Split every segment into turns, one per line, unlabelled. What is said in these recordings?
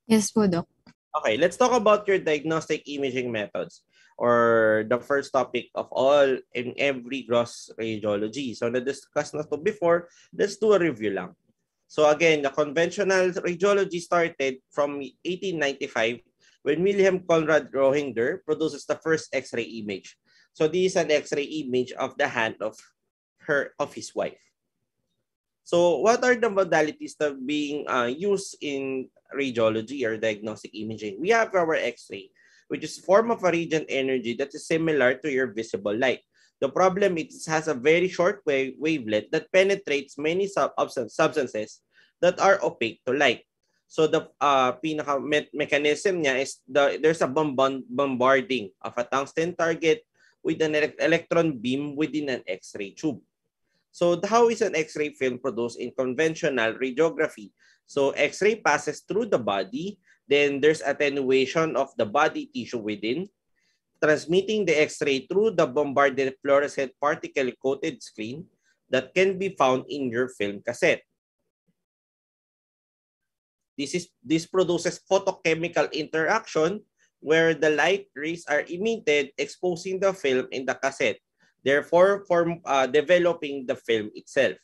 Yes po, Doc.
Okay, let's talk about your diagnostic imaging methods, or the first topic of all in every gross radiology. So na-discuss na to before, let's do a review lang. So again, the conventional radiology started from 1895 when Wilhelm Conrad Rohinger produces the first X-ray image. So this is an X-ray image of the hand of his wife. So what are the modalities that being used in radiology or diagnostic imaging? We have our X-ray, which is form of a radiant energy that is similar to your visible light. The problem is it has a very short wavelength that penetrates many substances that are opaque to light. So the pinaka mechanism niya is there's a bombarding of a tungsten target with an electron beam within an X-ray tube. So how is an X-ray film produced in conventional radiography? So X-ray passes through the body, then there's attenuation of the body tissue within, transmitting the X-ray through the bombarded fluorescent particle-coated screen that can be found in your film cassette. This produces photochemical interaction where the light rays are emitted, exposing the film in the cassette, therefore developing the film itself.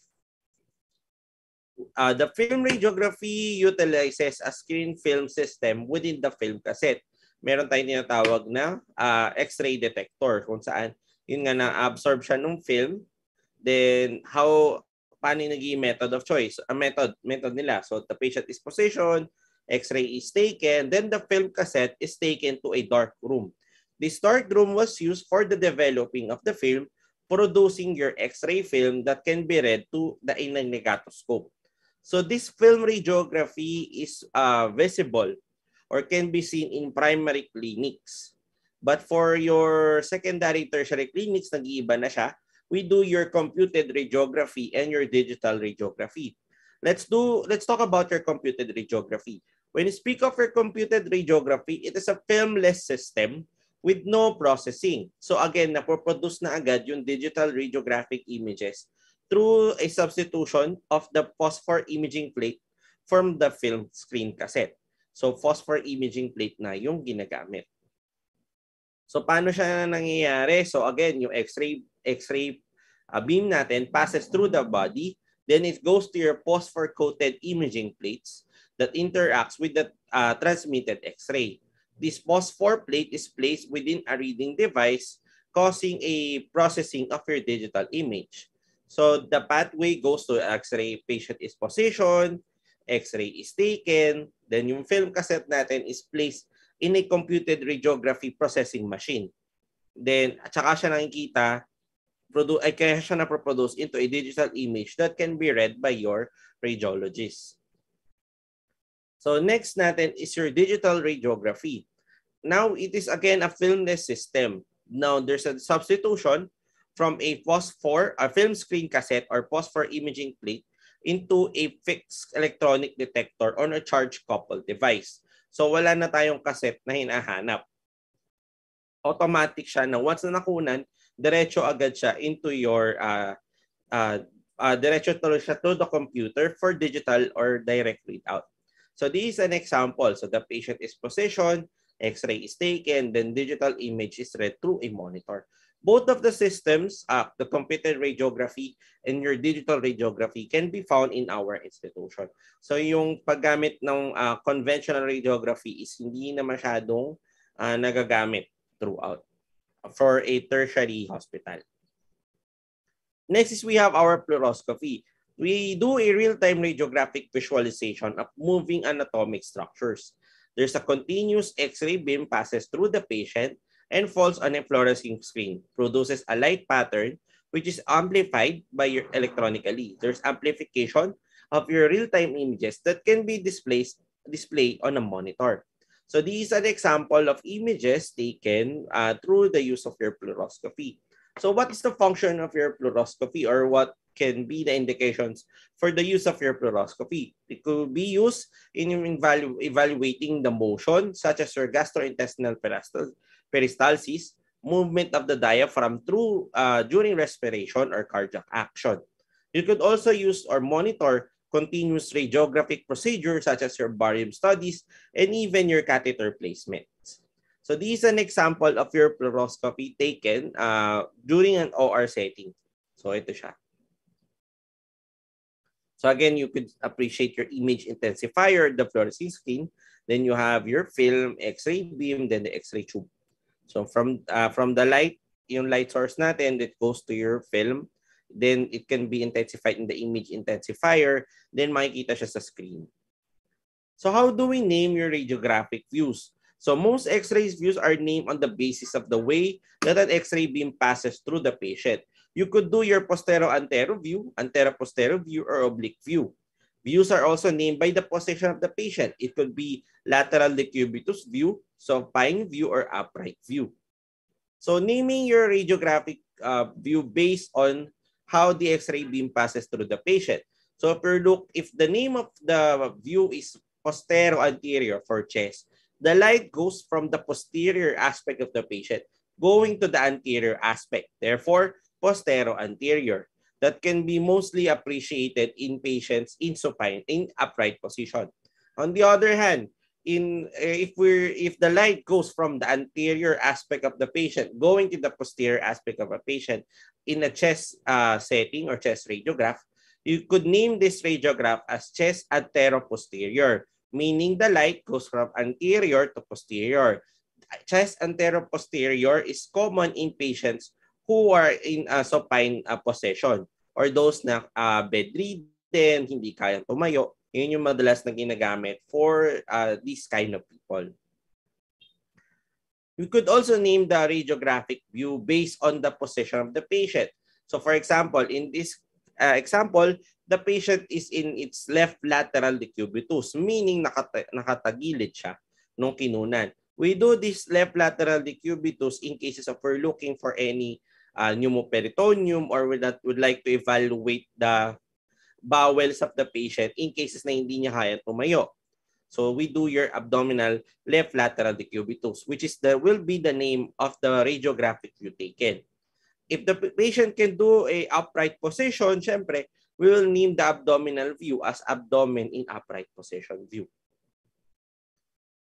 The film radiography utilizes a screen film system within the film cassette. Meron tayong tinatawag na X-ray detector kung saan yun nga na-absorb siya ng film. Then paano yung naging method of choice? Method nila. So the patient is positioned, X-ray is taken, then the film cassette is taken to a dark room. This dark room was used for the developing of the film, producing your X-ray film that can be read to the negatoscope. So this film radiography is visible or can be seen in primary clinics. But for your secondary, tertiary clinics, nag-iiba na siya. We do your computed radiography and your digital radiography. Let's talk about your computed radiography. When you speak of your computed radiography, it is a filmless system with no processing. So again, napoproduce na agad yung digital radiographic images through a substitution of the phosphor imaging plate from the film screen cassette. So phosphor imaging plate na yung ginagamit. So paano siya nangyayari? So again, yung X-ray beam natin passes through the body, then it goes to your phosphor-coated imaging plates that interacts with the transmitted X-ray. This phosphor plate is placed within a reading device, causing a processing of your digital image. So the pathway goes to X-ray, patient is positioned, X-ray is taken, then yung film cassette natin is placed in a computed radiography processing machine. Then, at saka siya nakikita, kaya siya na-produce into a digital image that can be read by your radiologist. So next natin is your digital radiography. Now, it is again a filmless system. Now, there's a substitution from a film screen cassette or phosphor imaging plate into a fixed electronic detector on a charge-coupled device. So wala na tayong cassette na hinahanap. Automatic siya na once na nakunan, diretso agad siya into your diretso tuloy siya to the computer for digital or direct readout. So this is an example. So the patient is positioned, X-ray is taken, then digital image is read through a monitor. Both of the systems, the computed radiography and your digital radiography, can be found in our institution. So yung paggamit ng conventional radiography is hindi na masyadong nagagamit throughout for a tertiary hospital. Next is we have our fluoroscopy. We do a real-time radiographic visualization of moving anatomic structures. There's a continuous X-ray beam passes through the patient and falls on a fluorescent screen, produces a light pattern which is amplified by your electronically. There's amplification of your real-time images that can be displayed on a monitor. So these are the example of images taken through the use of your fluoroscopy. So what is the function of your fluoroscopy, or what can be the indications for the use of your fluoroscopy? It could be used in evaluating the motion, such as your gastrointestinal peristalsis, movement of the diaphragm during respiration or cardiac action. You could also use or monitor continuous radiographic procedures such as your barium studies, and even your catheter placements. So this is an example of your fluoroscopy taken during an OR setting. So ito siya. So again, you could appreciate your image intensifier, the fluorescein screen. Then you have your film, X-ray beam, then the X-ray tube. So from the light, yung light source natin, that goes to your film. Then it can be intensified in the image intensifier. Then makikita siya sa screen. So how do we name your radiographic views? So most X-ray views are named on the basis of the way that an X-ray beam passes through the patient. You could do your postero-antero view, antero-postero view, or oblique view. Views are also named by the position of the patient. It could be lateral decubitus view, supine view, or upright view. So naming your radiographic view based on how the X-ray beam passes through the patient. So if the name of the view is postero-anterior for chest, the light goes from the posterior aspect of the patient going to the anterior aspect. Therefore, postero-anterior. That can be mostly appreciated in patients in supine, in upright position. On the other hand, if the light goes from the anterior aspect of the patient going to the posterior aspect of a patient in a chest setting or chest radiograph, you could name this radiograph as chest antero-posterior, meaning the light goes from anterior to posterior. Chest antero-posterior is common in patients who are in supine position or those na bedridden, hindi kayang tumayo. Yun yung madalas na ginagamit for this kind of people. You could also name the radiographic view based on the position of the patient. So for example, in this example, the patient is in its left lateral decubitus, meaning nakatagilid siya nung kinunan. We do this left lateral decubitus in cases of we're looking for any pneumoperitoneum or would like to evaluate the bowels of the patient in cases na hindi niya kaya tumayo. So we do your abdominal left lateral decubitus, which will be the name of the radiographic view taken. If the patient can do a upright position, syempre, we will name the abdominal view as abdomen in upright position view.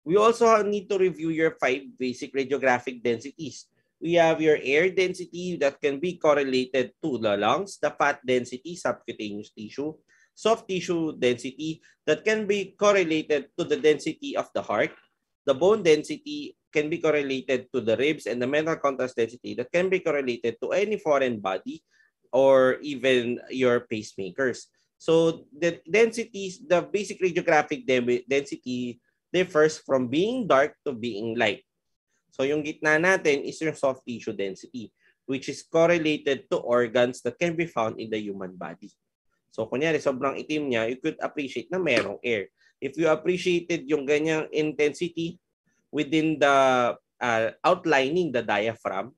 We also need to review your 5 basic radiographic densities. We have your air density that can be correlated to the lungs, the fat density, subcutaneous tissue, soft tissue density that can be correlated to the density of the heart. The bone density can be correlated to the ribs, and the mental contrast density that can be correlated to any foreign body or even your pacemakers. So the densities, the basic radiographic density differs from being dark to being light. So yung gitna natin is your soft tissue density, which is correlated to organs that can be found in the human body. So kunyari, sobrang itim niya, you could appreciate na merong air. If you appreciated yung ganyang intensity within the outlining the diaphragm,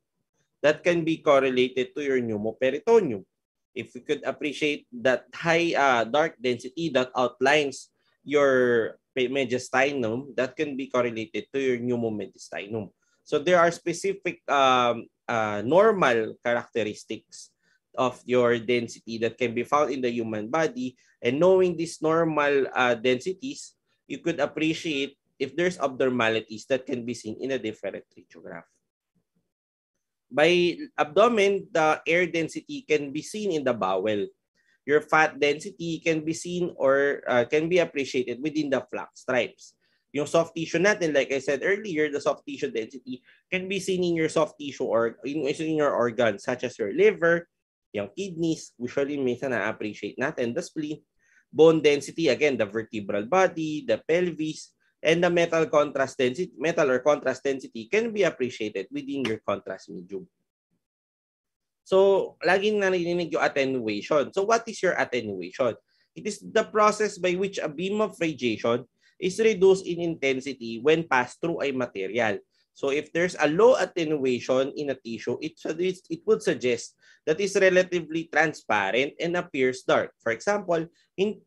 that can be correlated to your pneumoperitoneum. If you could appreciate that high dark density that outlines your mediastinum, that can be correlated to your pneumomediastinum. So there are specific normal characteristics of your density that can be found in the human body, and knowing these normal densities, you could appreciate if there's abnormalities that can be seen in a different radiograph. By abdomen, the air density can be seen in the bowel. Your fat density can be seen or can be appreciated within the flank stripes. Yung soft tissue natin, like I said earlier, the soft tissue density can be seen in your soft tissue or in your organs such as your liver, yung kidneys, usually minsan na-appreciate natin, the spleen. Bone density, again, the vertebral body, the pelvis, and the metal or contrast density can be appreciated within your contrast medium. So, laging narinig yung attenuation. So, what is your attenuation? It is the process by which a beam of radiation is reduced in intensity when passed through a material. So, if there's a low attenuation in a tissue, it would suggest that it's relatively transparent and appears dark. For example, in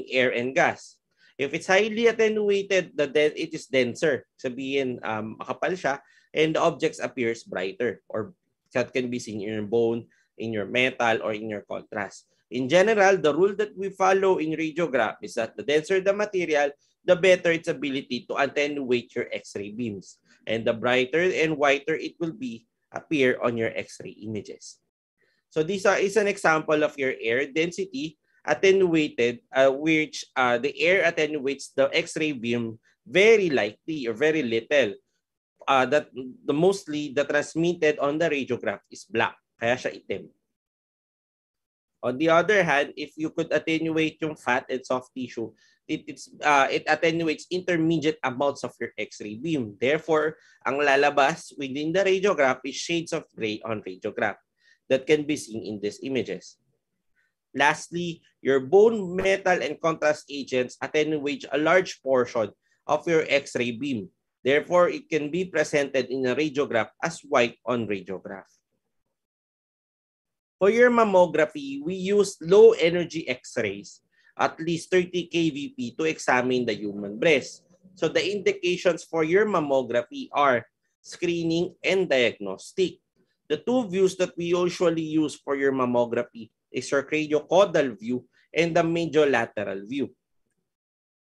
air and gas. If it's highly attenuated, it is denser. Sabihin, makapal siya, and the objects appears brighter, or that can be seen in your bone, in your metal, or in your contrast. In general, the rule that we follow in radiograph is that the denser the material, the better its ability to attenuate your X-ray beams. And the brighter and whiter it will appear on your X-ray images. So this is an example of your air density attenuated, which the air attenuates the X-ray beam very lightly or very little. That mostly the transmitted on the radiograph is black, kaya siya itim. On the other hand, if you could attenuate yung fat and soft tissue, it attenuates intermediate amounts of your X-ray beam. Therefore, ang lalabas within the radiograph is shades of gray on radiograph that can be seen in these images. Lastly, your bone, metal, and contrast agents attenuate a large portion of your X-ray beam. Therefore, it can be presented in a radiograph as white on radiograph. For your mammography, we use low-energy X-rays, at least 30 kVp, to examine the human breast. So the indications for your mammography are screening and diagnostic. The two views that we usually use for your mammography is your craniocaudal view and the mediolateral view.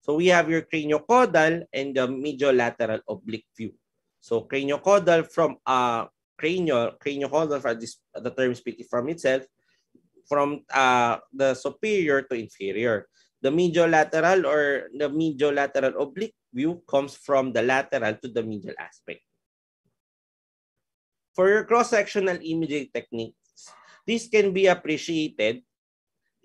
So we have your craniocaudal and the mediolateral oblique view. So craniocaudal from craniocaudal, for the term speaking from itself, from the superior to inferior. The mediolateral or the mediolateral oblique view comes from the lateral to the medial aspect. For your cross-sectional imaging techniques, this can be appreciated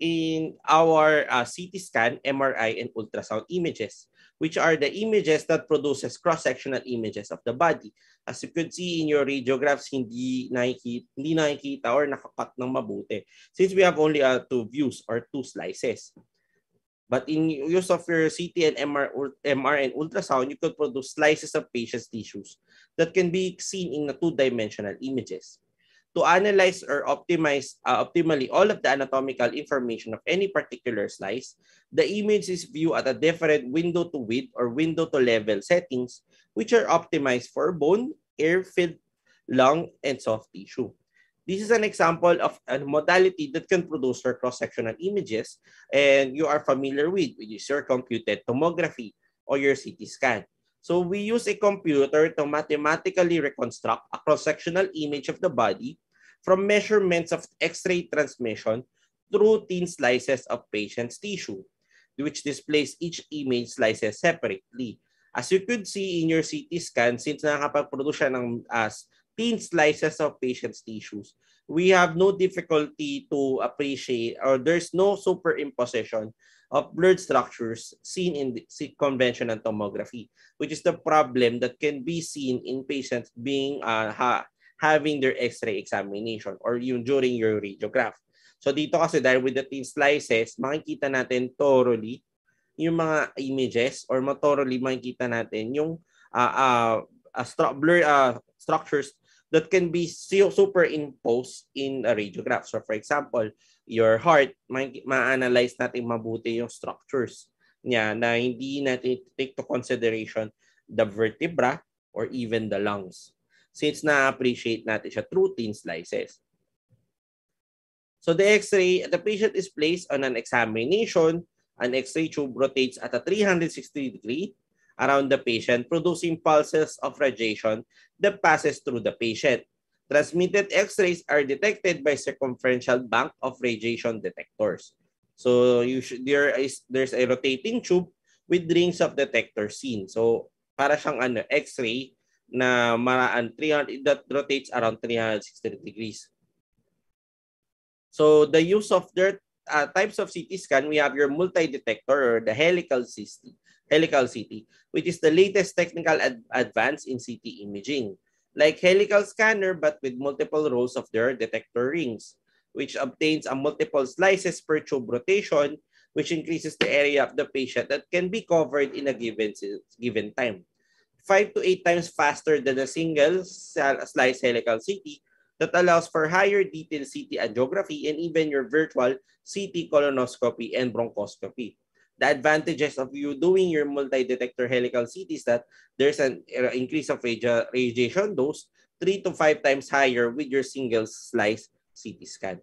in our CT scan, MRI, and ultrasound images, which are the images that produces cross-sectional images of the body. As you could see in your radiographs, hindi nakikita or nakakat ng mabuti, since we have only two views or two slices. But in use of your CT and MR and ultrasound, you could produce slices of patient's tissues that can be seen in the two-dimensional images. To analyze or optimize optimally all of the anatomical information of any particular slice, the image is viewed at a different window to width or window to level settings, which are optimized for bone, air-filled lung, and soft tissue. This is an example of a modality that can produce your cross-sectional images and you are familiar with, which is your computed tomography or your CT scan. So we use a computer to mathematically reconstruct a cross-sectional image of the body from measurements of X-ray transmission through thin slices of patient's tissue, which displays each image slices separately. As you could see in your CT scan, since nakakapag-produce siya ng thin slices of patient's tissues, we have no difficulty to appreciate, or there's no superimposition of blurred structures seen in the conventional tomography, which is the problem that can be seen in patients being having their X-ray examination or yung during your radiograph. So dito kasi dahil with the thin slices, makikita natin thoroughly yung mga images or thoroughly makikita natin yung structures that can be superimposed in a radiograph. So for example, your heart, ma-analyze natin mabuti yung structures niya na hindi natin take to consideration the vertebra or even the lungs, since na-appreciate natin siya through thin slices. So the X-ray, the patient is placed on an examination. An X-ray tube rotates at a 360 degree around the patient, producing pulses of radiation that passes through the patient. Transmitted X-rays are detected by circumferential bank of radiation detectors. So there's a rotating tube with rings of detector seen. So para siyang X-ray na that rotates around 360 degrees. So the use of their types of CT scan, we have your multi-detector or the helical CT, which is the latest technical advance in CT imaging. Like helical scanner, but with multiple rows of their detector rings, which obtains a multiple slices per tube rotation, which increases the area of the patient that can be covered in a given time. 5 to 8 times faster than a single slice helical CT that allows for higher detailed CT angiography and even your virtual CT colonoscopy and bronchoscopy. The advantages of you doing your multi-detector helical CT is that there's an increase of radiation dose 3 to 5 times higher with your single slice CT scan.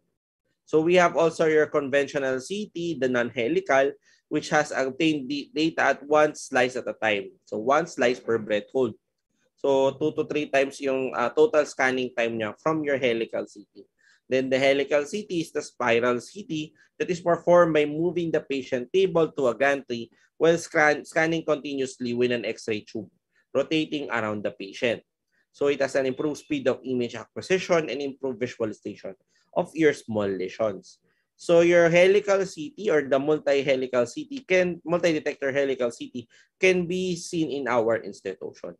So we have also your conventional CT, the non-helical, which has obtained data at one slice at a time. So one slice per breath hold. So 2 to 3 times yung total scanning time niya from your helical CT. Then the helical CT is the spiral CT that is performed by moving the patient table to a gantry while scanning continuously with an X-ray tube, rotating around the patient. So it has an improved speed of image acquisition and improved visualization of your small lesions. So your helical CT or the multi-helical CT multi-detector helical CT can be seen in our institution.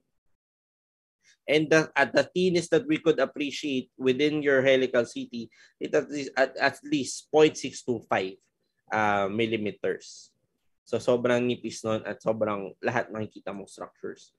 And at the thinness that we could appreciate within your helical CT, it at least 0.625 millimeters. So sobrang nipis nun at sobrang lahat makikita mong structures.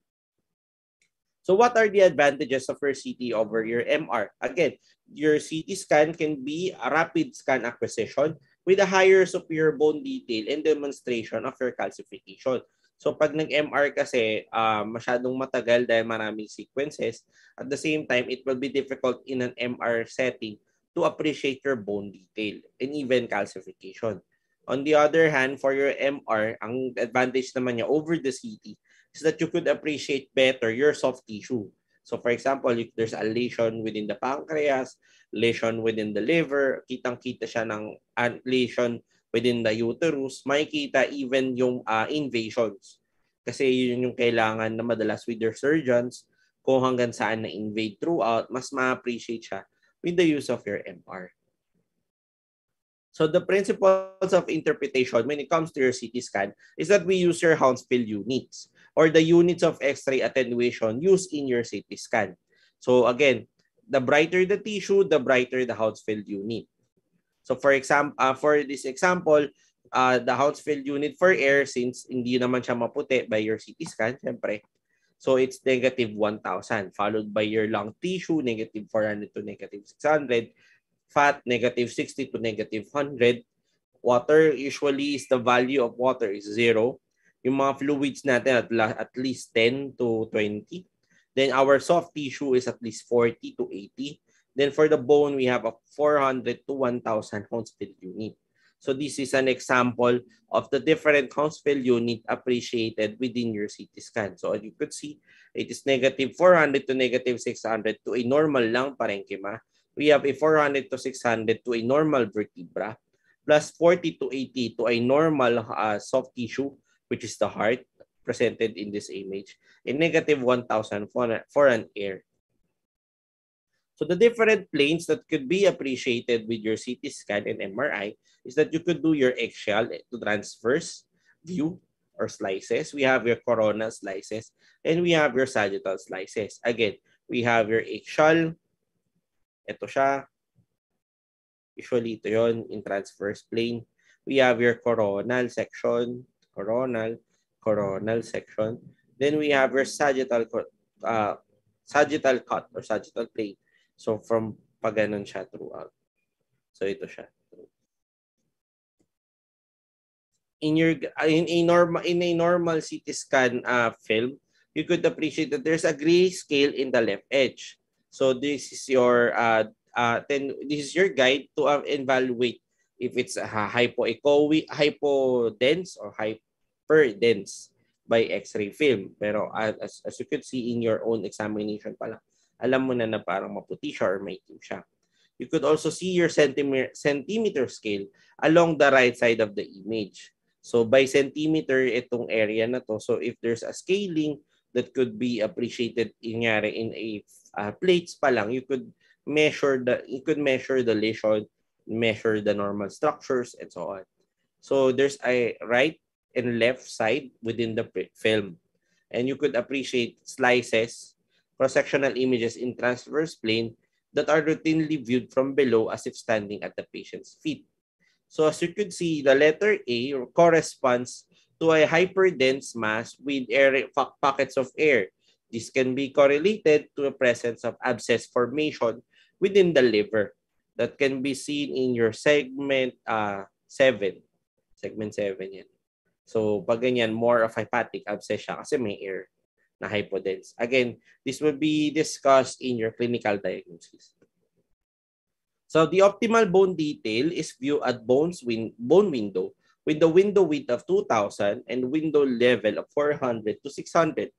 So what are the advantages of your CT over your MR? Again, your CT scan can be a rapid scan acquisition with a higher superior bone detail and demonstration of your calcification. So pag nag-MR kasi, masyadong matagal dahil maraming sequences. At the same time, it will be difficult in an MR setting to appreciate your bone detail and even calcification. On the other hand, for your MR, ang advantage naman niya over the CT is that you could appreciate better your soft tissue. So for example, if there's a lesion within the pancreas, lesion within the liver, kitang-kita siya ng lesion within the uterus, makikita even yung invasions. Kasi yun yung kailangan na madalas with your surgeons kung hanggang saan na-invade throughout, mas ma-appreciate siya with the use of your MR. So the principles of interpretation when it comes to your CT scan is that we use your Hounsfield units or the units of X-ray attenuation used in your CT scan. So again, the brighter the tissue, the brighter the Hounsfield unit. So for example, for this example, the Hounsfield unit for air, since hindi naman siya maputi by your CT scan, syempre, so it's negative 1,000, followed by your lung tissue, negative 400 to negative 600, fat, negative 60 to negative 100. Water, usually is the value of water is 0. Yung mga fluids natin at least 10 to 20. Then our soft tissue is at least 40 to 80. Then for the bone, we have a 400 to 1,000 Hounsfield unit. So this is an example of the different Hounsfield unit appreciated within your CT scan. So as you could see, it is negative 400 to negative 600 to a normal lung parenchyma. We have a 400 to 600 to a normal vertebra, plus 40 to 80 to a normal soft tissue, which is the heart, presented in this image, and negative 1,000 for an air. So the different planes that could be appreciated with your CT scan and MRI is that you could do your axial to transverse view or slices. We have your coronal slices, and we have your sagittal slices. Again, we have your axial. Ito siya. Usually, ito yun in transverse plane. We have your coronal section. Coronal section. Then we have your sagittal cut or sagittal plane. So from paganon siya throughout. So ito siya. In a normal CT scan film, you could appreciate that there's a gray scale in the left edge. So this is your this is your guide to evaluate if it's hypodense or hyperdense by X-ray film. Pero as you could see in your own examination pa lang, alam mo na parang maputi siya or may itim siya. You could also see your centimeter scale along the right side of the image. So by centimeter itong area na to. So if there's a scaling that could be appreciated in a plates pa lang, you could measure the lesion, measure the normal structures, and so on. So there's a right and left side within the film, and you could appreciate slices, cross-sectional images in transverse plane that are routinely viewed from below as if standing at the patient's feet. So as you could see, the letter A corresponds to a hyperdense mass with pockets of air. This can be correlated to the presence of abscess formation within the liver that can be seen in your segment 7. Segment 7 yan. So pag ganyan, more of hepatic abscess siya kasi may air na hypodense. Again, this will be discussed in your clinical diagnosis. So the optimal bone detail is viewed at bone window with the window width of 2,000 and window level of 400 to 600.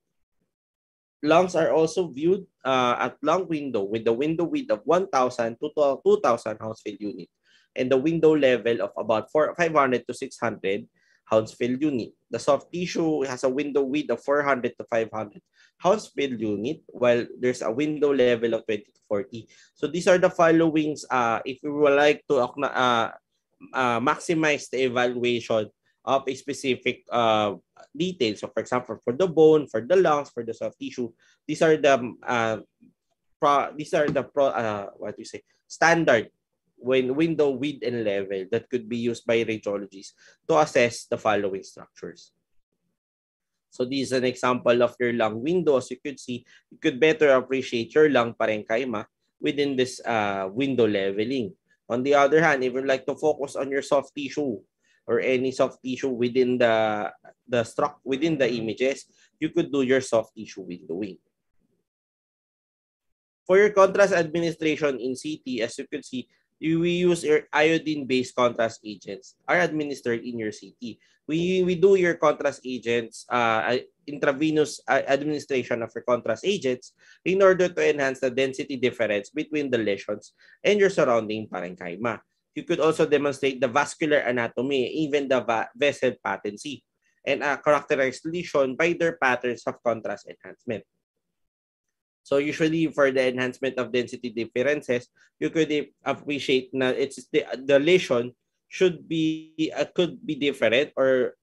Lungs are also viewed at lung window with the window width of 1,000 to 2,000 Hounsfield unit and the window level of about 500 to 600 Hounsfield unit. The soft tissue has a window width of 400 to 500 Hounsfield unit, while there's a window level of 20 to 40. So these are the followings if we would like to maximize the evaluation of a specific details. So for example, for the bone, for the lungs, for the soft tissue, these are the standard window width and level that could be used by radiologists to assess the following structures. So this is an example of your lung window. As you could see, you could better appreciate your lung parenchyma within this window leveling. On the other hand, if you'd like to focus on your soft tissue or any soft tissue within within the images, you could do your soft tissue windowing. For your contrast administration in CT, as you could see, we use your iodine-based contrast agents are administered in your CT. We do your contrast agents, intravenous administration of your contrast agents in order to enhance the density difference between the lesions and your surrounding parenchyma. You could also demonstrate the vascular anatomy, even the vessel patency, and characterize lesion by their patterns of contrast enhancement. So usually for the enhancement of density differences, you could appreciate na it's the lesion should be could be different or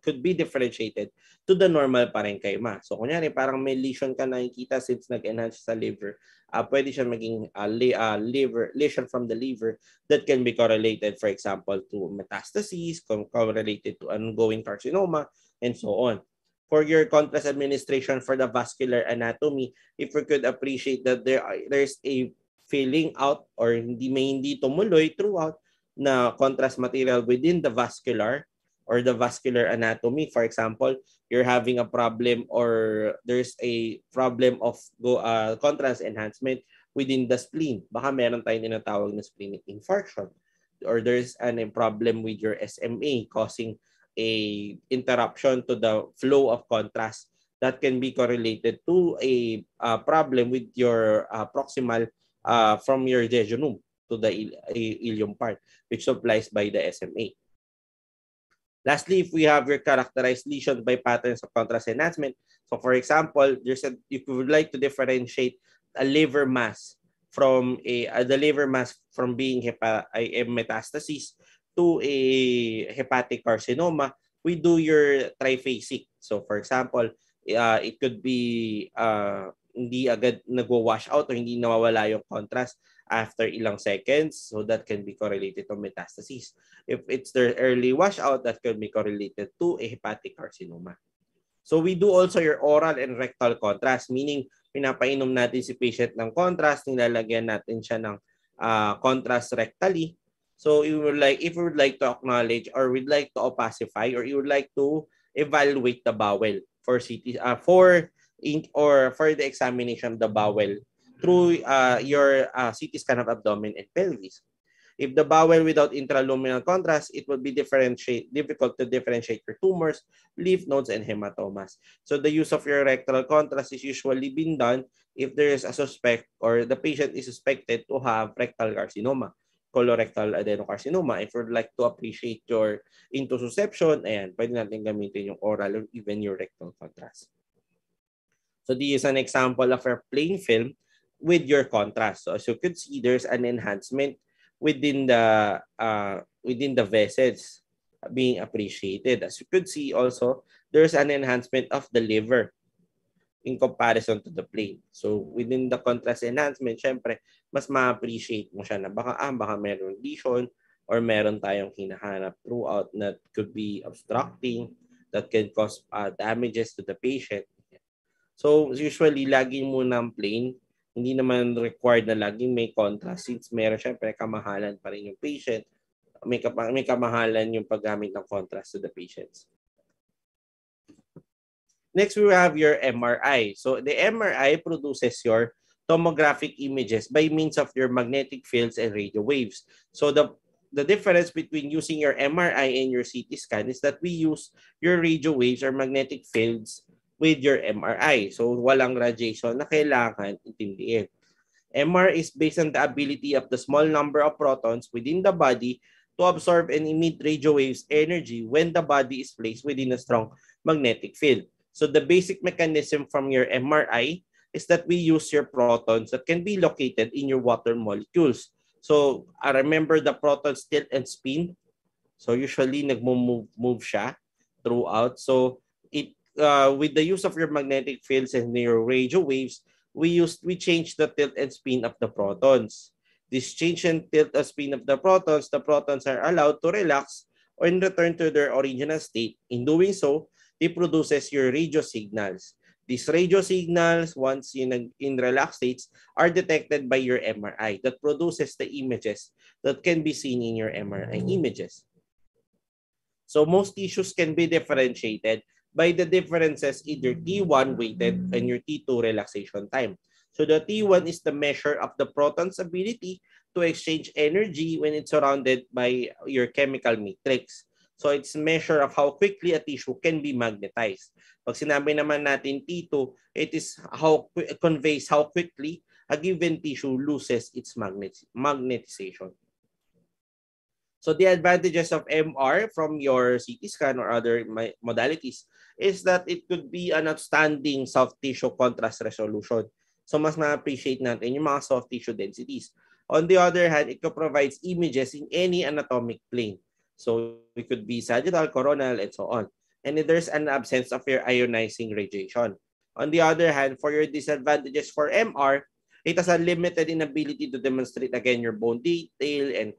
could be differentiated to the normal parenchyma. So kunyari parang may lesion ka nakikita since nag-enhance sa liver, pwede siya maging liver lesion from the liver that can be correlated, for example, to metastases, correlated to ongoing carcinoma, and so on. For your contrast administration for the vascular anatomy, if we could appreciate that there's a filling out or hindi tumuloy throughout na contrast material within the vascular or the vascular anatomy. For example, you're having a problem or there's a problem of contrast enhancement within the spleen. Baka meron tayong tinatawag na splenic infarction, or there's a problem with your SMA causing a interruption to the flow of contrast that can be correlated to a problem with your proximal from your jejunum to the ilium part, which supplies by the SMA. Lastly, if we have your characterized lesions by patterns of contrast enhancement, so for example, if you would like to differentiate a liver mass from the liver mass from being a metastasis to a hepatic carcinoma, we do your triphasic. So for example, it could be hindi agad nagwa-wash out o hindi nawawala yung contrast after ilang seconds. So that can be correlated to metastasis. If it's the early washout, that can be correlated to a hepatic carcinoma. So we do also your oral and rectal contrast, meaning pinapainom natin si patient ng contrast, nilalagyan natin siya ng contrast rectally. So if we would like to acknowledge or we'd like to opacify or you would like to evaluate the bowel for CT for the examination of the bowel through your CT scan of abdomen and pelvis. If the bowel without intraluminal contrast, it will be difficult to differentiate your tumors, lymph nodes, and hematomas. So the use of your rectal contrast is usually being done if there is a suspect or the patient is suspected to have rectal carcinoma, colorectal adenocarcinoma. If you'd like to appreciate your intussusception, ayan, pwede natin gamitin yung oral or even your rectal contrast. So this is an example of our plain film with your contrast. So as you could see, there's an enhancement within the vessels being appreciated. As you could see also, there's an enhancement of the liver in comparison to the plane. So within the contrast enhancement, syempre, mas ma-appreciate mo siya na baka meron lesion or meron tayong hinahanap throughout that could be obstructing, that can cause damages to the patient. So usually, laging muna ang plain. Hindi naman required na laging may contrast since meron syempre kamahalan pa rin yung patient. May kamahalan yung paggamit ng contrast to the patients. Next, we have your MRI. So the MRI produces your tomographic images by means of your magnetic fields and radio waves. So the difference between using your MRI and your CT scan is that we use your radio waves or magnetic fields with your MRI. So walang radiation na kailangan intindihin. MR is based on the ability of the small number of protons within the body to absorb and emit radio waves energy when the body is placed within a strong magnetic field. So the basic mechanism from your MRI is that we use your protons that can be located in your water molecules. So I remember the protons tilt and spin. So usually nagmo-move siya throughout. So it with the use of your magnetic fields and your radio waves, we change the tilt and spin of the protons. This change and tilt and spin of the protons are allowed to relax or return to their original state. In doing so, it produces your radio signals. These radio signals, once in relaxed states, are detected by your MRI that produces the images that can be seen in your MRI images. So most tissues can be differentiated by the differences in your T1 weighted and your T2 relaxation time. So the T1 is the measure of the proton's ability to exchange energy when it's surrounded by your chemical matrix. So it's a measure of how quickly a tissue can be magnetized. Pag sinabi naman natin T2, it is how conveys how quickly a given tissue loses its magnetization. So the advantages of MR from your CT scan or other modalities is that it could be an outstanding soft tissue contrast resolution. So mas ma-appreciate natin yung mga soft tissue densities. On the other hand, it provides images in any anatomic plane. So it could be sagittal, coronal, and so on. And there's an absence of your ionizing radiation. On the other hand, for your disadvantages for MR, it has a limited inability to demonstrate again your bone detail and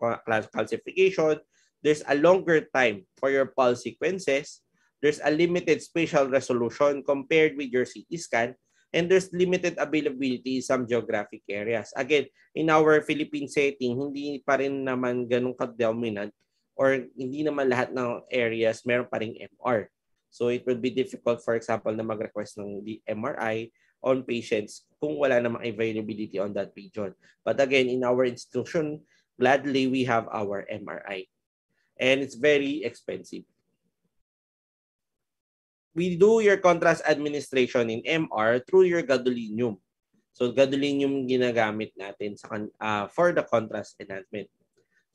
calcification. There's a longer time for your pulse sequences. There's a limited spatial resolution compared with your CT scan. And there's limited availability in some geographic areas. Again, in our Philippine setting, hindi pa rin naman ganun ka-dominant or hindi naman lahat ng areas meron pa rin MR. So it will be difficult, for example, na mag-request ng MRI on patients kung wala namang availability on that region. But again, in our institution, gladly we have our MRI. And it's very expensive. We do your contrast administration in MR through your gadolinium. So gadolinium ginagamit natin for the contrast enhancement.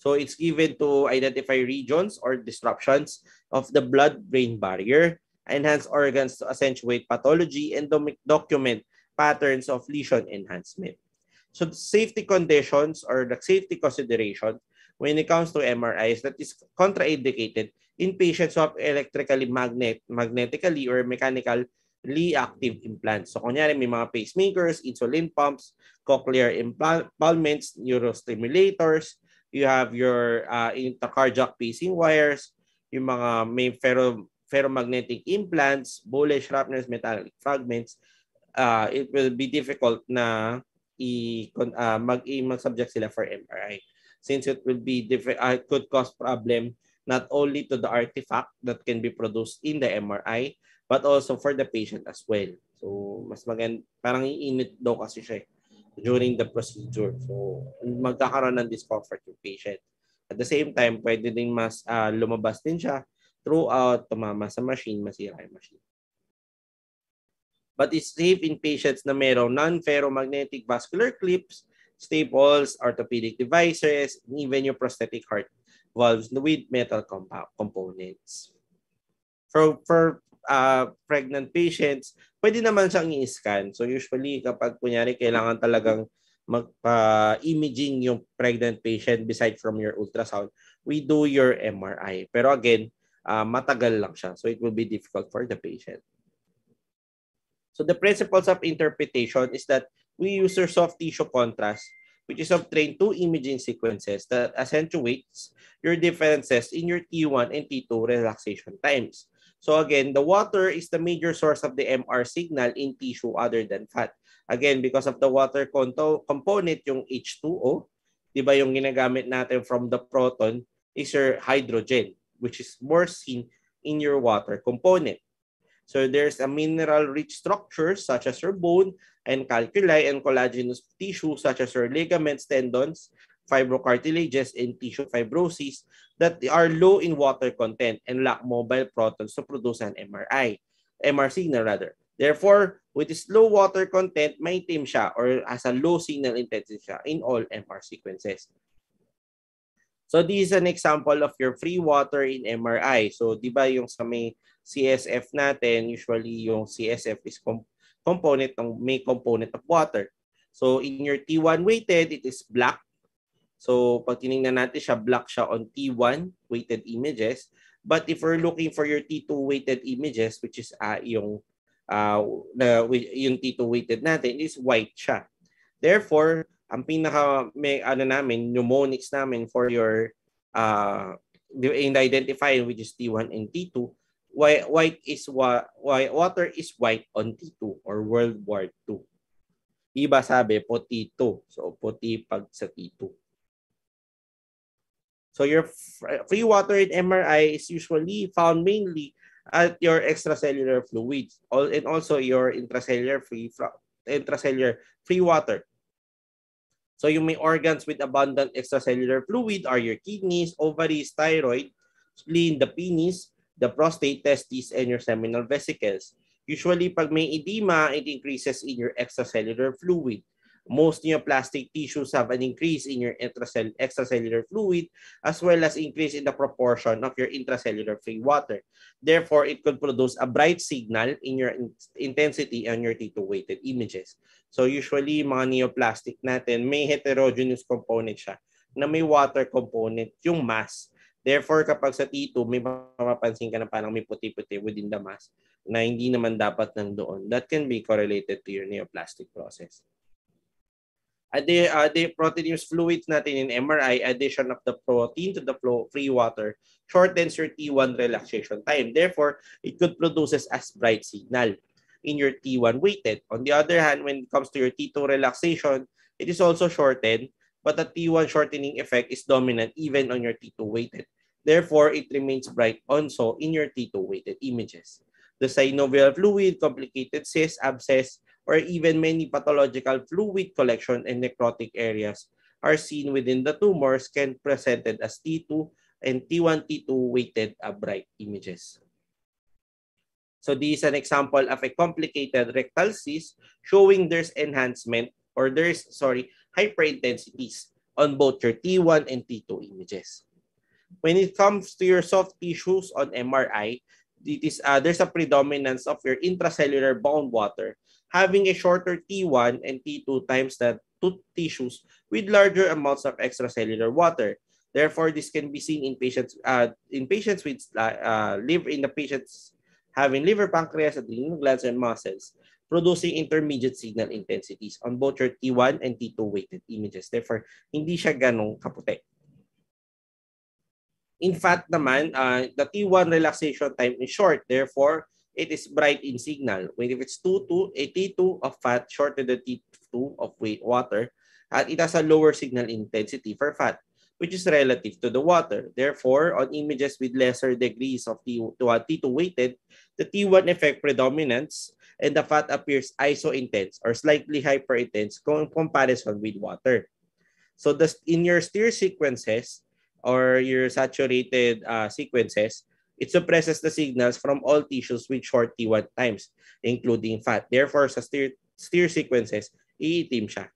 So it's given to identify regions or disruptions of the blood-brain barrier, enhance organs to accentuate pathology, and document patterns of lesion enhancement. So the safety conditions or the safety consideration when it comes to MRIs that is contraindicated in patients who have magnetically or mechanically active implants. So kunyari may mga pacemakers, insulin pumps, cochlear implants, neurostimulators, you have your intracardiac pacing wires, yung mga may ferromagnetic implants, bullish shrapnels, metallic fragments. It will be difficult na mag-subject sila for MRI since it will be could cause problem not only to the artifact that can be produced in the MRI but also for the patient as well. So mas maganda, parang iinit daw kasi siya during the procedure. So magkakaroon ng discomfort yung patient. At the same time, pwede din mas lumabas din siya throughout, tumama sa machine, masira yung machine. But it's safe in patients na mayroong non-ferromagnetic vascular clips, staples, orthopedic devices, and even your prosthetic heart valves with metal components. For pregnant patients, pwede naman siyang i-scan. So usually kapag kunyari kailangan talagang magpa-imaging yung pregnant patient beside from your ultrasound, we do your MRI. Pero again, matagal lang siya. So it will be difficult for the patient. So the principles of interpretation is that we use your soft tissue contrast, which is obtained two imaging sequences that accentuates your differences in your T1 and T2 relaxation times. So again, the water is the major source of the MR signal in tissue other than fat. Again, because of the water component, yung H2O, di ba yung ginagamit natin from the proton is your hydrogen, which is more seen in your water component. So there's a mineral-rich structures such as your bone and calculi and collagenous tissue such as your ligaments, tendons, fibrocartilages, and tissue fibrosis that are low in water content and lack mobile protons to produce an MR signal rather. Therefore, with its low water content, maitim siya or has a low signal intensity siya in all MR sequences. So this is an example of your free water in MRI. So di ba yung sa may CSF natin, usually yung CSF is may component of water. So in your T1 weighted, it is black. So pag tinignan natin siya, black siya on T1 weighted images. But if we're looking for your T2 weighted images, which is yung T2 weighted natin, is white siya. Therefore, ang mnemonics namin for your in identifying which is T1 and T2, water is white on T2 or World War II. Iba sabi puti 2. So puti pag sa T2. So your free water in MRI is usually found mainly at your extracellular fluids and also your intracellular free water. So yung may organs with abundant extracellular fluid are your kidneys, ovaries, thyroid, spleen, the penis, the prostate, testes, and your seminal vesicles. Usually, pag may edema, it increases in your extracellular fluid. Most neoplastic tissues have an increase in your extracellular fluid as well as increase in the proportion of your intracellular free water. Therefore, it could produce a bright signal in your intensity on your T2 weighted images. So usually, mga neoplastic natin, may heterogeneous component siya na may water component yung mass. Therefore, kapag sa T2, may mapapansin ka na parang may puti-puti within the mass na hindi naman dapat nandoon. That can be correlated to your neoplastic process. The proteinous fluids natin in MRI, addition of the protein to the free water shortens your T1 relaxation time. Therefore, it could produce as bright signal in your T1 weighted. On the other hand, when it comes to your T2 relaxation, it is also shortened, but the T1 shortening effect is dominant even on your T2 weighted. Therefore, it remains bright also in your T2 weighted images. The synovial fluid, complicated cyst, abscess, or even many pathological fluid collection and necrotic areas are seen within the tumors can presented as T2 and T1, T2 weighted bright images. So this is an example of a complicated rectal cyst showing there's enhancement or hyperintensities on both your T1 and T2 images. When it comes to your soft tissues on MRI, there's a predominance of your intracellular bound water having a shorter T1 and T2 times the two tissues with larger amounts of extracellular water. Therefore, this can be seen in patients with patients having liver, pancreas, adrenal glands, and muscles, producing intermediate signal intensities on both your T1 and T2 weighted images. Therefore, hindi siya ganong kaputi. In fact naman, the T1 relaxation time is short. Therefore, it is bright in signal. When if it's a T2 of fat shorter than T2 of water, it has a lower signal intensity for fat, which is relative to the water. Therefore, on images with lesser degrees of T2 weighted, the T1 effect predominates and the fat appears iso-intense or slightly hyper-intense in comparison with water. So in your stir sequences or your saturated sequences, it suppresses the signals from all tissues with short T1 times, including fat. Therefore, sa stir sequences, iitim siya.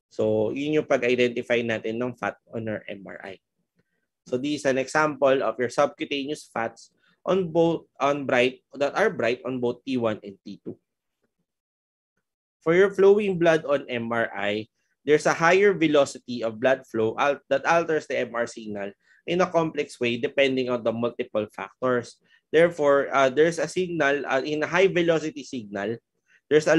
So, yun yung pag-identify natin ng fat on our MRI. So, this is an example of your subcutaneous fats that are bright on both T1 and T2. For your flowing blood on MRI, there's a higher velocity of blood flow that alters the MR signal in a complex way depending on the multiple factors. Therefore, there's a signal in a high velocity signal, there's a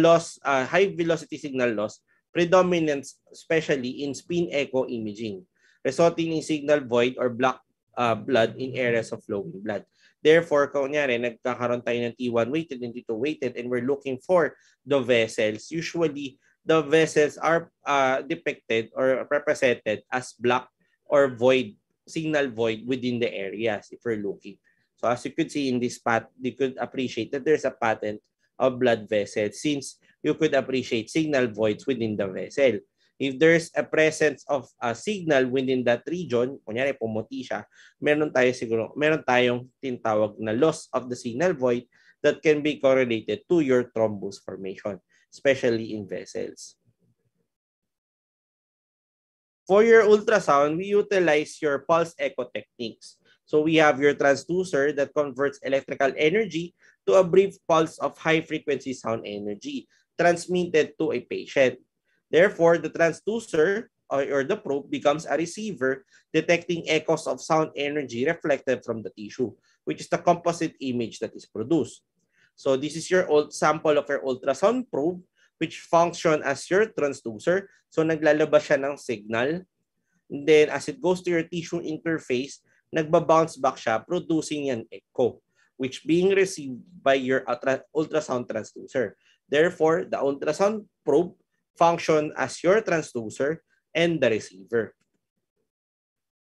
high velocity signal loss predominant especially in spin echo imaging, resulting in signal void or black blood in areas of flowing blood. Therefore, kunyari, nagkakaroon tayo ng T1 weighted and T2 weighted and we're looking for the vessels. Usually, the vessels are depicted or represented as black or void, signal void within the areas if we're looking. So as you could see in this path, you could appreciate that there's a pattern of blood vessels since you could appreciate signal voids within the vessel. If there's a presence of a signal within that region, kunyari pumuti siya, meron tayong tinatawag na loss of the signal void that can be correlated to your thrombus formation, especially in vessels. For your ultrasound, we utilize your pulse echo techniques. So we have your transducer that converts electrical energy to a brief pulse of high-frequency sound energy transmitted to a patient. Therefore, the transducer or the probe becomes a receiver detecting echoes of sound energy reflected from the tissue, which is the composite image that is produced. So this is your old sample of your ultrasound probe, which function as your transducer. So naglalabas siya ng signal. And then as it goes to your tissue interface, nagba-bounce back siya, producing an echo, which being received by your ultrasound transducer. Therefore, the ultrasound probe function as your transducer and the receiver.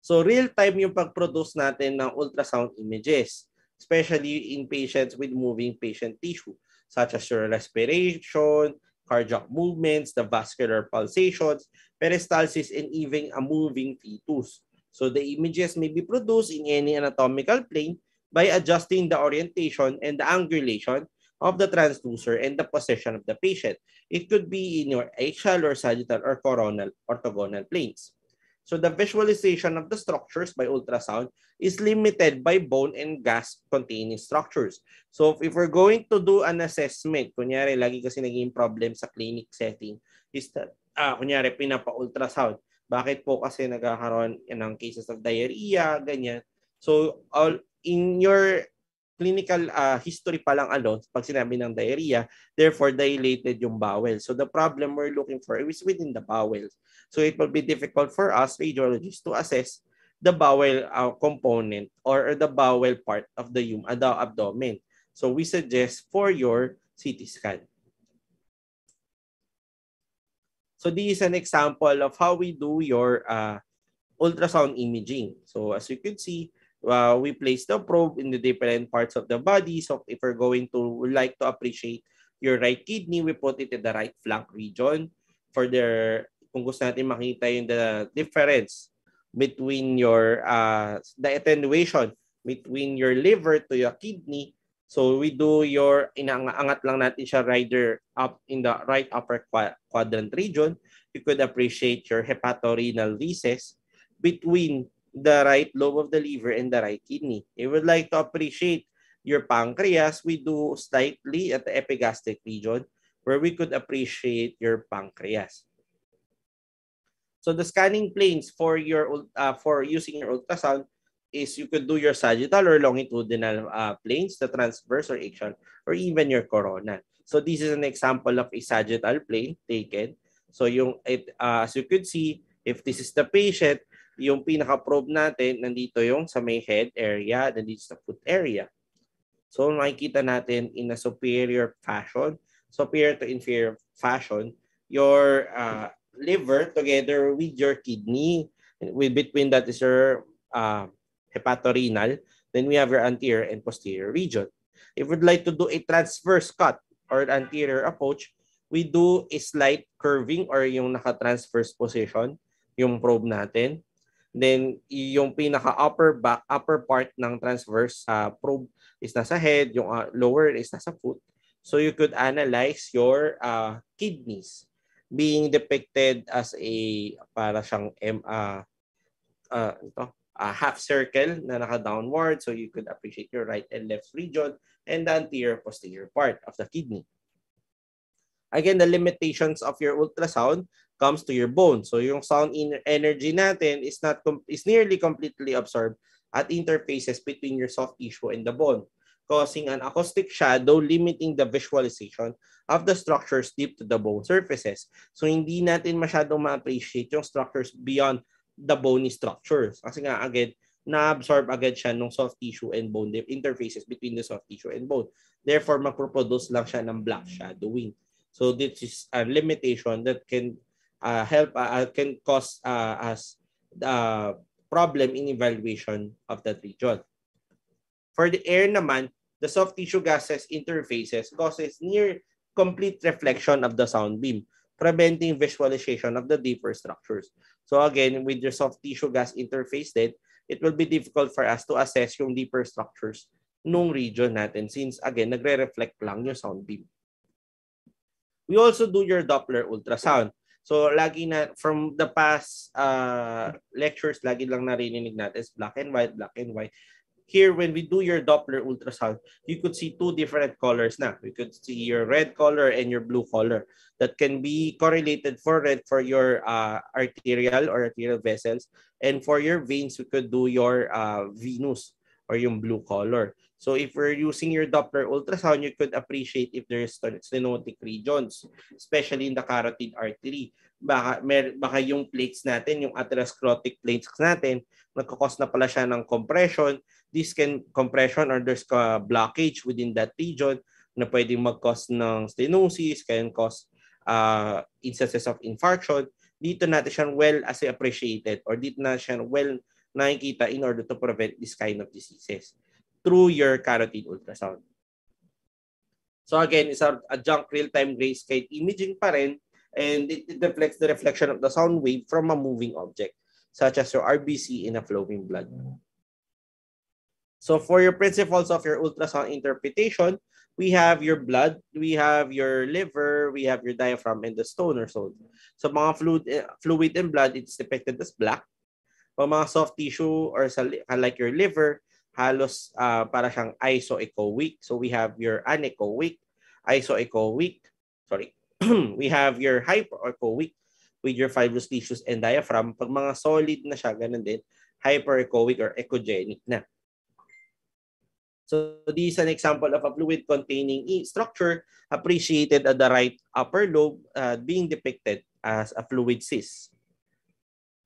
So real-time yung pag-produce natin ng ultrasound images, especially in patients with moving patient tissue, such as your respiration, cardiac movements, the vascular pulsations, peristalsis, and even a moving fetus. So the images may be produced in any anatomical plane by adjusting the orientation and the angulation of the transducer and the position of the patient. It could be in your axial or sagittal or coronal orthogonal planes. So the visualization of the structures by ultrasound is limited by bone and gas-containing structures. So if we're going to do an assessment, kunyari, lagi kasi naging problem sa clinic setting, is that, kunyari, pinapa-ultrasound. Bakit po kasi nagkakaroon ng cases of diarrhea, ganyan. So in your clinical history pa lang alone, pag sinabi ng diarrhea, therefore dilated yung bowel. So the problem we're looking for is within the bowels. So it will be difficult for us radiologists to assess the bowel component or the bowel part of the abdomen. So we suggest for your CT scan. So this is an example of how we do your ultrasound imaging. So as you could see, we place the probe in the different parts of the body. So if we're going to like to appreciate your right kidney, we put it in the right flank region. For kung gusto natin makita yung the difference between your the attenuation between your liver to your kidney. So we do your inaangat lang natin siya rider up in the right upper quadrant region. You could appreciate your hepatorenal recess between the right lobe of the liver and the right kidney. If you would like to appreciate your pancreas, we do slightly at the epigastric region where we could appreciate your pancreas. So the scanning planes for using your ultrasound is you could do your sagittal or longitudinal planes, the transverse or axial, or even your coronal. So this is an example of a sagittal plane taken. So as you could see, if this is the patient, yung pinaka-probe natin, nandito yung sa may head area, nandito sa foot area. So makikita natin in a superior to inferior fashion, your liver together with your kidney. Between that is your hepatorenal. Then we have your anterior and posterior region. If we'd like to do a transverse cut or anterior approach, we do a slight curving or yung naka-transverse position, yung probe natin. Then yung pinaka-upper part ng transverse probe is nasa head, yung lower is nasa foot. So you could analyze your kidneys being depicted as para siyang half circle na naka-downward. So you could appreciate your right and left region and the anterior posterior part of the kidney. Again, the limitations of your ultrasound comes to your bone. So yung sound energy natin is nearly completely absorbed at interfaces between your soft tissue and the bone, causing an acoustic shadow limiting the visualization of the structures deep to the bone surfaces. So hindi natin masyadong ma-appreciate yung structures beyond the bony structures. Kasi nga, again, na-absorb agad siya ng soft tissue and bone, the interfaces between the soft tissue and bone. Therefore, magproproduce lang siya ng black shadowing. So this is a limitation that can can cause us problem in evaluation of that region. For the air naman, the soft tissue gases interfaces causes near complete reflection of the sound beam, preventing visualization of the deeper structures. So again, with your soft tissue gas interface then, it will be difficult for us to assess yung deeper structures nung region natin since again, nagre-reflect lang yung sound beam. We also do your Doppler ultrasound. So lagi na from the past lectures, lagi lang narinig natin is black and white, black and white. Here, when we do your Doppler ultrasound, you could see two different colors na. We could see your red color and your blue color that can be correlated for red for your arterial or arterial vessels. And for your veins, we could do your venous or yung blue color. So if we're using your Doppler ultrasound, you could appreciate if there's stenotic regions, especially in the carotid artery. Baka yung plates natin, yung atherosclerotic plates natin, nagkakos na pala siya ng compression. This can compression or there's a blockage within that region na pwedeng mag-cause ng stenosis, can cause instances of infarction. Dito natin siya well as appreciated or dito na siya well nakikita in order to prevent this kind of diseases through your carotid ultrasound. So again, it's a adjunct real-time grayscale imaging pa rin, and it reflects the reflection of the sound wave from a moving object such as your RBC in a flowing blood. So for your principles of your ultrasound interpretation, we have your blood, we have your liver, we have your diaphragm, and the stone or so. So mga fluid and blood, it's depicted as black. Pag mga soft tissue or like your liver, halos para siyang isoechoic. So we have your anechoic, isoechoic, we have your hyperechoic with your fibrous tissues and diaphragm. Pag mga solid na siya, ganun din, hyperechoic or echogenic na. So this is an example of a fluid-containing structure appreciated at the right upper lobe being depicted as a fluid cyst.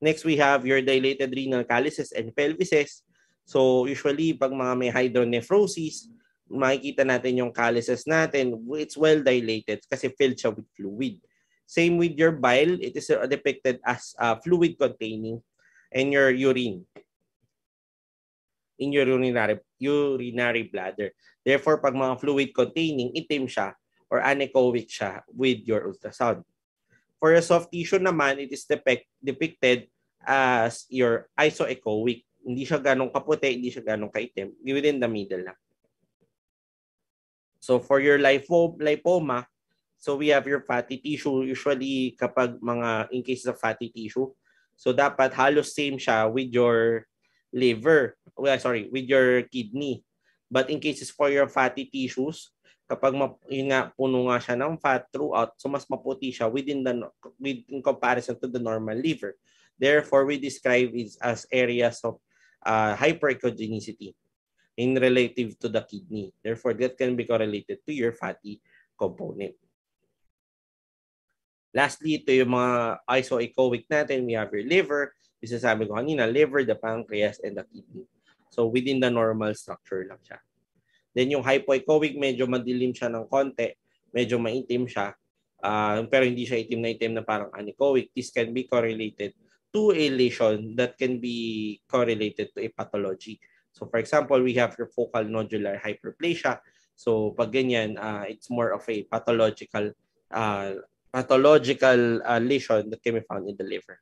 Next, we have your dilated renal calyces and pelvises. So usually, pag mga may hydronephrosis, makikita natin yung calyces natin, it's well dilated kasi filled siya with fluid. Same with your bile, it is depicted as fluid-containing and your urine in your urinary bladder. Therefore, pag mga fluid-containing, itim siya or anechoic siya with your ultrasound. For your soft tissue naman, it is depicted as your isoechoic. Hindi siya ganong kaputi, hindi siya ganong kaitim. Within the middle lang. So for your lipoma, so we have your fatty tissue. Usually, kapag in cases of fatty tissue, so dapat halos same siya with your liver, with your kidney. But in cases for your fatty tissues, kapag puno nga siya ng fat throughout, so mas maputi siya in comparison to the normal liver. Therefore, we describe it as areas of hyperechogenicity in relative to the kidney. Therefore, that can be correlated to your fatty component. Lastly, ito yung mga isoechoic natin. We have your liver. This is sabi ko kanina, liver, the pancreas, and the kidney. So within the normal structure lang siya. Then yung hypoechoic, medyo madilim siya ng konti, medyo maitim siya, pero hindi siya itim na parang anechoic. This can be correlated to a lesion that can be correlated to a pathology. So for example, we have your focal nodular hyperplasia. So pag ganyan, it's more of a pathological lesion that can be found in the liver.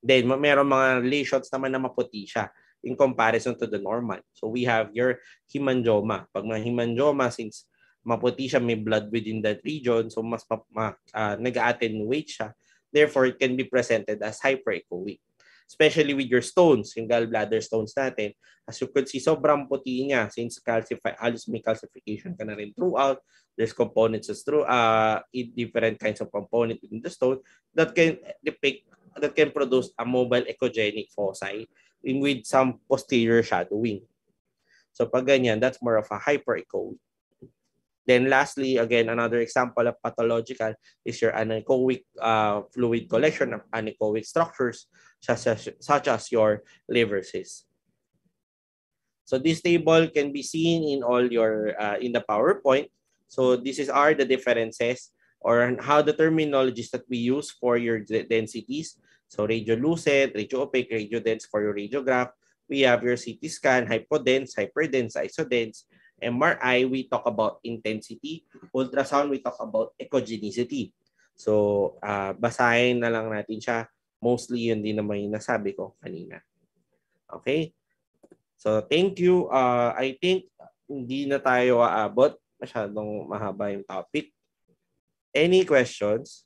Then, meron mga lesions naman na maputi siya in comparison to the normal. So, we have your hemangioma. Pag mga hemangioma, since maputi siya, may blood within that region, so mas nag-attenuate siya. Therefore, it can be presented as hyperechoic. Especially with your stones, yung gallbladder stones natin. As you could see, sobrang puti niya since halos may calcification ka na rin throughout. There's components through different kinds of components in the stone that can produce a mobile echogenic foci with some posterior shadowing. So pag ganyan, that's more of a hyperechoic. Then lastly, again, another example of pathological is your anechoic fluid collection of anechoic structures such as your liver cysts. So this table can be seen in all your in the PowerPoint. So are the differences or how the terminologies that we use for your densities. So radiolucent, radiopaque, radiodense for your radiograph. we have your CT scan, hypodense, hyperdense, isodense. MRI, we talk about intensity. Ultrasound, we talk about echogenicity. So, basahin na lang natin siya. Mostly, yun din naman yung nasabi ko kanina. Okay? So, thank you. I think hindi na tayo aabot. Masyadong mahaba yung topic. Any questions?